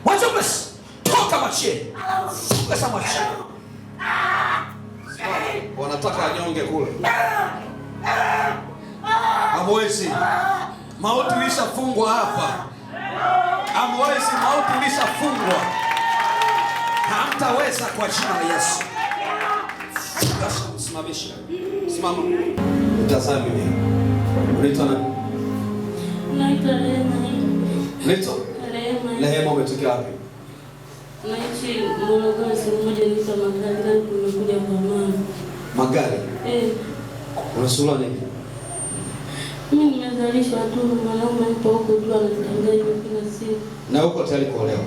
Mwanzo basi toka machie. Funga machie. Wanataka anyonge kule. Hamwezi. Mauti ilishafungwa hapa. Hamwezi, mauti ilishafungwa. Hamtaweza kwa jina la Yesu. Simamisha. Simama. Utazame mimi. Unaitwa nani? Naitwa Rehema. Unaitwa? Rehema, umetokea wapi? Naishi Morogoro, siku moja nilikuwa magari na nimekuja kwa mama. Magari? Unasula nini? Mimi nimezalishwa tu, mwanaume yupo huko tu anatanganya kila siku. Na uko tayari kuolewa?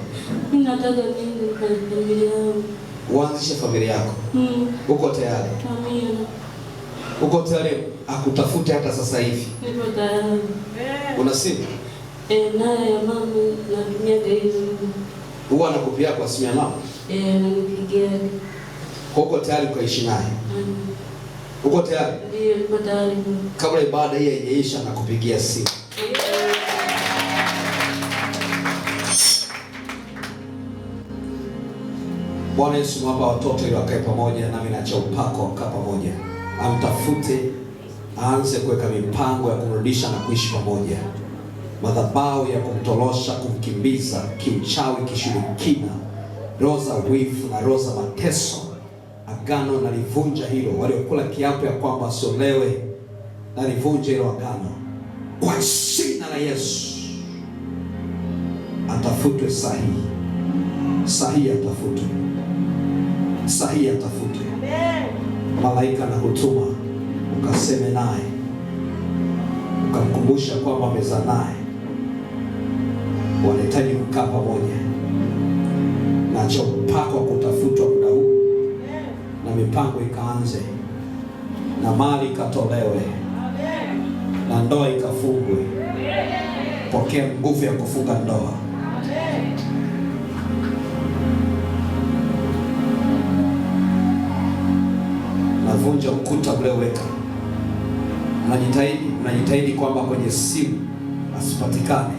Mimi nataka niende kwa familia yangu. Uanzishe familia yako? Uko tayari? Amina. Uko tayari akutafute hata sasa hivi? Nipo tayari. Una simu? Naye ya mama natumia hizo. Huwa anakupia kwa simu ya mama? Ananipigia. Uko tayari kuishi naye? Uko tayari? Ndio, nipo tayari. Kabla ibada hii haijaisha nakupigia simu. Bwana Yesu, mwapa watoto ili wakae pamoja, nami naacha upako wakaa pamoja. Amtafute, aanze kuweka mipango ya kumrudisha na kuishi pamoja. Madhabahu ya kumtolosha, kumkimbiza, kiuchawi, kishirikina, roho za wivu na roho za mateso, agano nalivunja hilo. Waliokula kiapo ya kwamba asiolewe, nalivunja hilo agano kwa jina la Yesu. Atafutwe sahihi, sahihi atafutwe, sahihi atafutwe. Malaika na kutuma ukaseme naye, ukamkumbusha kwamba amezaa naye, wanahitaji kukaa pamoja. Na chopako kutafutwa muda huu, na mipango ikaanze, na mali ikatolewe, na ndoa ikafungwe. Pokea nguvu ya kufunga ndoa. Navunja ukuta ulioweka. Unajitahidi kwamba kwenye simu asipatikane.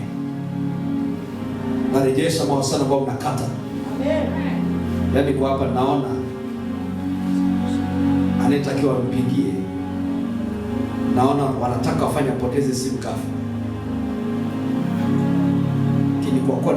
Narejesha mawasiliano ambayo mnakata. Yaani kwa hapa naona anayetakiwa mpigie, naona wanataka wafanye apoteze simu kafu. Lakini kwa kuwa